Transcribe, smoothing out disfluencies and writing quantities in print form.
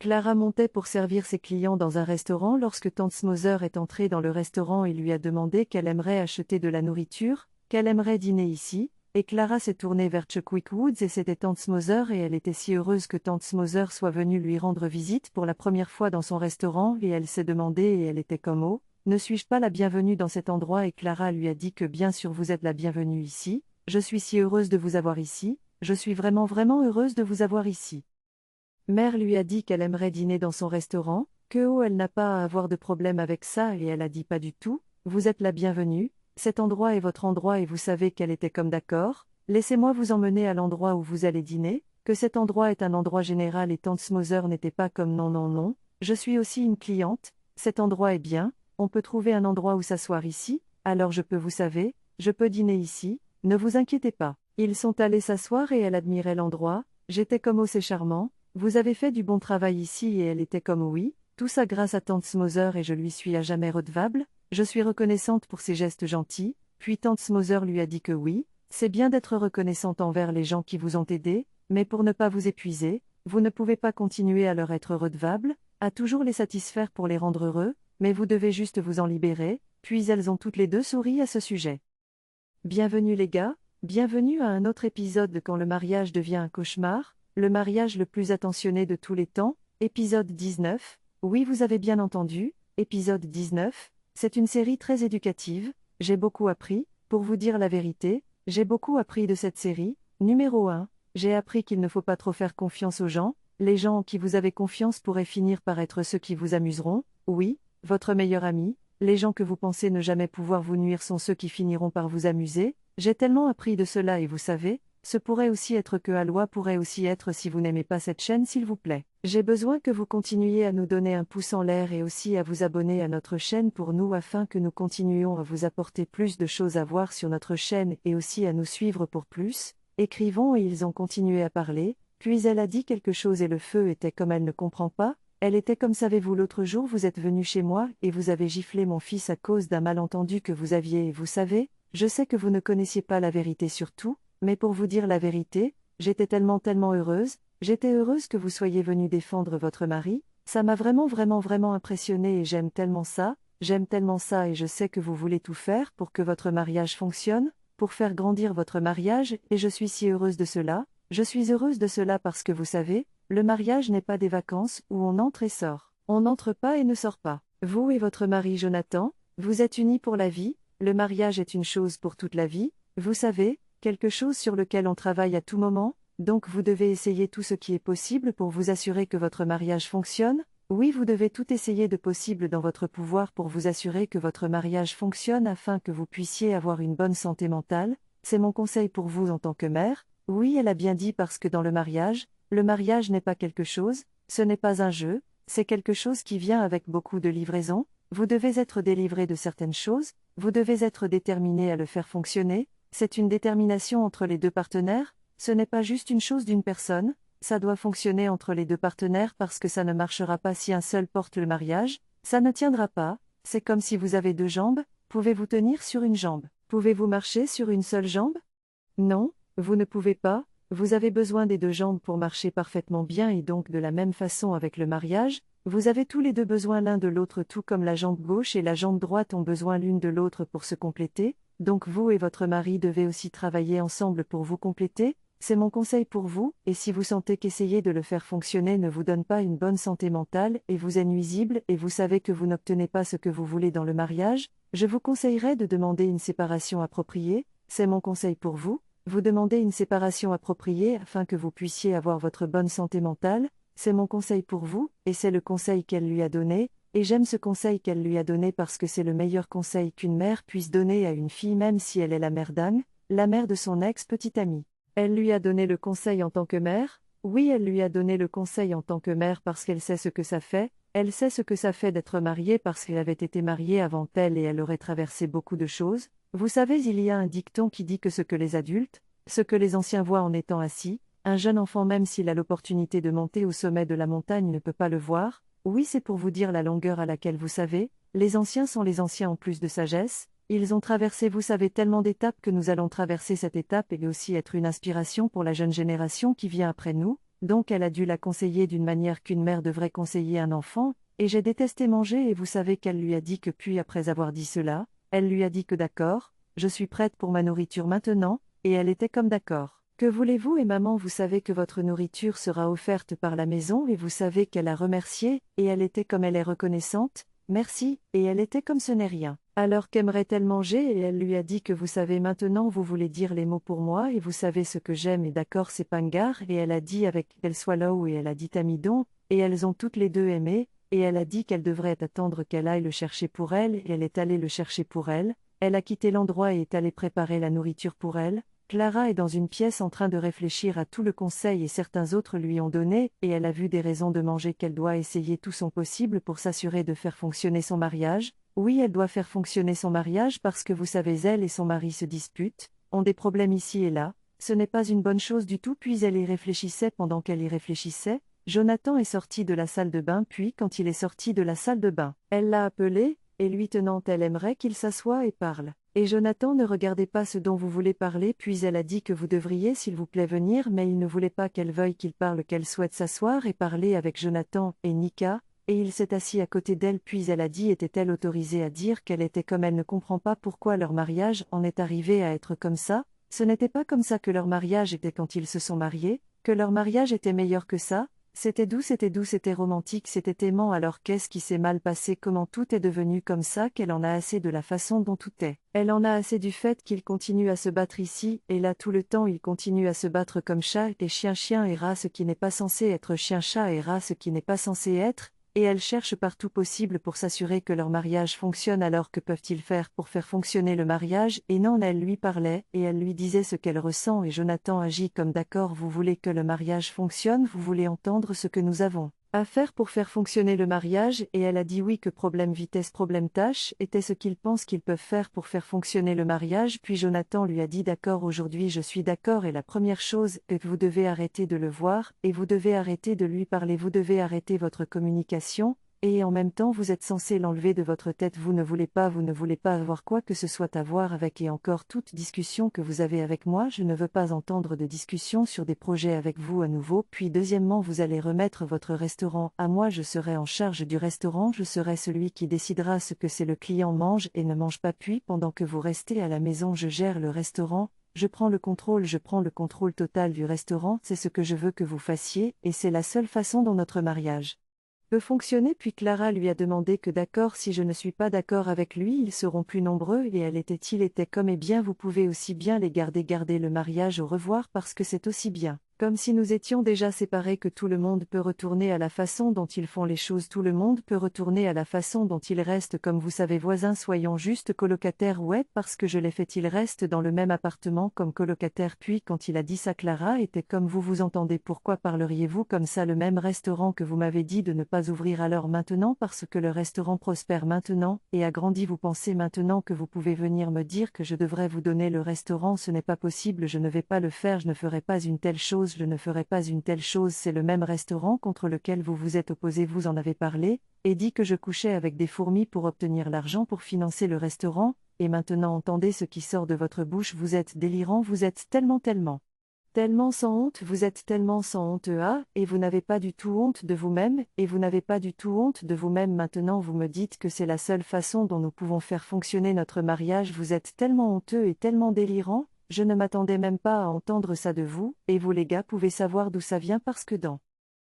Clara montait pour servir ses clients dans un restaurant lorsque Tante Smother est entrée dans le restaurant et lui a demandé qu'elle aimerait acheter de la nourriture, qu'elle aimerait dîner ici, et Clara s'est tournée vers Chuckwick Woods et c'était Tante Smother et elle était si heureuse que Tante Smother soit venue lui rendre visite pour la première fois dans son restaurant et elle s'est demandé et elle était comme oh, ne suis-je pas la bienvenue dans cet endroit et Clara lui a dit que bien sûr vous êtes la bienvenue ici, je suis si heureuse de vous avoir ici, je suis vraiment vraiment heureuse de vous avoir ici. Mère lui a dit qu'elle aimerait dîner dans son restaurant, que oh elle n'a pas à avoir de problème avec ça et elle a dit pas du tout, vous êtes la bienvenue, cet endroit est votre endroit et vous savez qu'elle était comme d'accord, laissez-moi vous emmener à l'endroit où vous allez dîner, que cet endroit est un endroit général et Tante Smother n'était pas comme non non non, je suis aussi une cliente, cet endroit est bien, on peut trouver un endroit où s'asseoir ici, alors je peux vous savez, je peux dîner ici, ne vous inquiétez pas. Ils sont allés s'asseoir et elle admirait l'endroit, j'étais comme oh c'est charmant. Vous avez fait du bon travail ici et elle était comme oui, tout ça grâce à Tante Smother et je lui suis à jamais redevable, je suis reconnaissante pour ses gestes gentils, puis Tante Smother lui a dit que oui, c'est bien d'être reconnaissante envers les gens qui vous ont aidé, mais pour ne pas vous épuiser, vous ne pouvez pas continuer à leur être redevable, à toujours les satisfaire pour les rendre heureux, mais vous devez juste vous en libérer, puis elles ont toutes les deux souri à ce sujet. Bienvenue les gars, bienvenue à un autre épisode de Quand le mariage devient un cauchemar. Le mariage le plus attentionné de tous les temps, épisode 19, oui vous avez bien entendu, épisode 19, c'est une série très éducative, j'ai beaucoup appris, pour vous dire la vérité, j'ai beaucoup appris de cette série. Numéro 1, j'ai appris qu'il ne faut pas trop faire confiance aux gens, les gens en qui vous avez confiance pourraient finir par être ceux qui vous amuseront, oui, votre meilleur ami, les gens que vous pensez ne jamais pouvoir vous nuire sont ceux qui finiront par vous amuser, j'ai tellement appris de cela et vous savez, ce pourrait aussi être que Aloha pourrait aussi être si vous n'aimez pas cette chaîne s'il vous plaît. J'ai besoin que vous continuiez à nous donner un pouce en l'air et aussi à vous abonner à notre chaîne pour nous afin que nous continuions à vous apporter plus de choses à voir sur notre chaîne et aussi à nous suivre pour plus. Écrivons et ils ont continué à parler, puis elle a dit quelque chose et le feu était comme elle ne comprend pas, elle était comme savez-vous l'autre jour vous êtes venu chez moi et vous avez giflé mon fils à cause d'un malentendu que vous aviez et vous savez, je sais que vous ne connaissiez pas la vérité sur tout. Mais pour vous dire la vérité, j'étais tellement heureuse, j'étais heureuse que vous soyez venu défendre votre mari, ça m'a vraiment impressionnée et j'aime tellement ça et je sais que vous voulez tout faire pour que votre mariage fonctionne, pour faire grandir votre mariage et je suis si heureuse de cela, je suis heureuse de cela parce que vous savez, le mariage n'est pas des vacances où on entre et sort, on n'entre pas et ne sort pas. Vous et votre mari Jonathan, vous êtes unis pour la vie, le mariage est une chose pour toute la vie, vous savez, quelque chose sur lequel on travaille à tout moment, donc vous devez essayer tout ce qui est possible pour vous assurer que votre mariage fonctionne, oui vous devez tout essayer de possible dans votre pouvoir pour vous assurer que votre mariage fonctionne afin que vous puissiez avoir une bonne santé mentale, c'est mon conseil pour vous en tant que mère, oui elle a bien dit parce que dans le mariage n'est pas quelque chose, ce n'est pas un jeu, c'est quelque chose qui vient avec beaucoup de livraison, vous devez être délivré de certaines choses, vous devez être déterminé à le faire fonctionner, c'est une détermination entre les deux partenaires, ce n'est pas juste une chose d'une personne, ça doit fonctionner entre les deux partenaires parce que ça ne marchera pas si un seul porte le mariage, ça ne tiendra pas, c'est comme si vous avez deux jambes, pouvez-vous tenir sur une jambe, pouvez-vous marcher sur une seule jambe? Non, vous ne pouvez pas, vous avez besoin des deux jambes pour marcher parfaitement bien et donc de la même façon avec le mariage, vous avez tous les deux besoin l'un de l'autre tout comme la jambe gauche et la jambe droite ont besoin l'une de l'autre pour se compléter. Donc vous et votre mari devez aussi travailler ensemble pour vous compléter, c'est mon conseil pour vous, et si vous sentez qu'essayer de le faire fonctionner ne vous donne pas une bonne santé mentale et vous est nuisible et vous savez que vous n'obtenez pas ce que vous voulez dans le mariage, je vous conseillerais de demander une séparation appropriée, c'est mon conseil pour vous, vous demandez une séparation appropriée afin que vous puissiez avoir votre bonne santé mentale, c'est mon conseil pour vous, et c'est le conseil qu'elle lui a donné, et j'aime ce conseil qu'elle lui a donné parce que c'est le meilleur conseil qu'une mère puisse donner à une fille même si elle est la mère d'Anne, la mère de son ex-petite amie. Elle lui a donné le conseil en tant que mère, oui elle lui a donné le conseil en tant que mère parce qu'elle sait ce que ça fait, elle sait ce que ça fait d'être mariée parce qu'elle avait été mariée avant elle et elle aurait traversé beaucoup de choses. Vous savez il y a un dicton qui dit que ce que les adultes, ce que les anciens voient en étant assis, un jeune enfant même s'il a l'opportunité de monter au sommet de la montagne ne peut pas le voir. Oui c'est pour vous dire la longueur à laquelle vous savez, les anciens sont les anciens en plus de sagesse, ils ont traversé vous savez tellement d'étapes que nous allons traverser cette étape et aussi être une inspiration pour la jeune génération qui vient après nous, donc elle a dû la conseiller d'une manière qu'une mère devrait conseiller un enfant, et j'ai détesté manger et vous savez qu'elle lui a dit que puis après avoir dit cela, elle lui a dit que d'accord, je suis prête pour ma nourriture maintenant, et elle était comme d'accord. Que voulez-vous et maman vous savez que votre nourriture sera offerte par la maison et vous savez qu'elle a remercié, et elle était comme elle est reconnaissante, merci, et elle était comme ce n'est rien. Alors qu'aimerait-elle manger et elle lui a dit que vous savez maintenant vous voulez dire les mots pour moi et vous savez ce que j'aime et d'accord c'est Pangar et elle a dit avec qu'elle soit là où et elle a dit Amidon, et elles ont toutes les deux aimé, et elle a dit qu'elle devrait attendre qu'elle aille le chercher pour elle et elle est allée le chercher pour elle a quitté l'endroit et est allée préparer la nourriture pour elle. Clara est dans une pièce en train de réfléchir à tout le conseil et certains autres lui ont donné, et elle a vu des raisons de manger qu'elle doit essayer tout son possible pour s'assurer de faire fonctionner son mariage. Oui, elle doit faire fonctionner son mariage parce que vous savez elle et son mari se disputent, ont des problèmes ici et là, ce n'est pas une bonne chose du tout puis elle y réfléchissait pendant qu'elle y réfléchissait, Jonathan est sorti de la salle de bain puis quand il est sorti de la salle de bain, elle l'a appelé, et lui tenant elle aimerait qu'il s'assoie et parle. Et Jonathan ne regardez pas ce dont vous voulez parler puis elle a dit que vous devriez s'il vous plaît venir mais il ne voulait pas qu'elle veuille qu'il parle qu'elle souhaite s'asseoir et parler avec Jonathan et Nika, et il s'est assis à côté d'elle puis elle a dit était-elle autorisée à dire qu'elle était comme elle ne comprend pas pourquoi leur mariage en est arrivé à être comme ça, ce n'était pas comme ça que leur mariage était quand ils se sont mariés, que leur mariage était meilleur que ça, c'était doux, c'était romantique, c'était aimant alors qu'est-ce qui s'est mal passé comment tout est devenu comme ça qu'elle en a assez de la façon dont tout est. Elle en a assez du fait qu'il continue à se battre ici, et là tout le temps il continue à se battre comme chat et chien et race qui n'est pas censé être chien-chat et race qui n'est pas censé être, et elle cherche partout possible pour s'assurer que leur mariage fonctionne alors que peuvent-ils faire pour faire fonctionner le mariage et non elle lui parlait et elle lui disait ce qu'elle ressent et Jonathan agit comme d'accord vous voulez que le mariage fonctionne vous voulez entendre ce que nous avons à faire pour faire fonctionner le mariage et elle a dit oui que problème vitesse problème tâche était ce qu'ils pensent qu'ils peuvent faire pour faire fonctionner le mariage puis Jonathan lui a dit d'accord aujourd'hui je suis d'accord et la première chose est que vous devez arrêter de le voir et vous devez arrêter de lui parler vous devez arrêter votre communication et en même temps vous êtes censé l'enlever de votre tête vous ne voulez pas avoir quoi que ce soit à voir avec et encore toute discussion que vous avez avec moi je ne veux pas entendre de discussion sur des projets avec vous à nouveau puis deuxièmement vous allez remettre votre restaurant à moi je serai en charge du restaurant je serai celui qui décidera ce que c'est le client mange et ne mange pas puis pendant que vous restez à la maison je gère le restaurant, je prends le contrôle total du restaurant c'est ce que je veux que vous fassiez et c'est la seule façon dont notre mariage peut fonctionner puis Clara lui a demandé que d'accord si je ne suis pas d'accord avec lui ils seront plus nombreux et elle était comme eh bien vous pouvez aussi bien les garder le mariage au revoir parce que c'est aussi bien. Comme si nous étions déjà séparés que tout le monde peut retourner à la façon dont ils font les choses tout le monde peut retourner à la façon dont ils restent comme vous savez voisins soyons juste colocataires ouais parce que je l'ai fait ils restent dans le même appartement comme colocataires puis quand il a dit ça Clara était comme vous vous entendez pourquoi parleriez-vous comme ça le même restaurant que vous m'avez dit de ne pas ouvrir alors maintenant parce que le restaurant prospère maintenant et a grandi vous pensez maintenant que vous pouvez venir me dire que je devrais vous donner le restaurant ce n'est pas possible je ne vais pas le faire je ne ferai pas une telle chose je ne ferai pas une telle chose c'est le même restaurant contre lequel vous vous êtes opposé vous en avez parlé, et dit que je couchais avec des fourmis pour obtenir l'argent pour financer le restaurant, et maintenant entendez ce qui sort de votre bouche vous êtes délirant vous êtes tellement sans honte vous êtes tellement sans honte et vous n'avez pas du tout honte de vous-même, et vous n'avez pas du tout honte de vous-même maintenant vous me dites que c'est la seule façon dont nous pouvons faire fonctionner notre mariage vous êtes tellement honteux et tellement délirant. Je ne m'attendais même pas à entendre ça de vous, et vous les gars pouvez savoir d'où ça vient parce que dans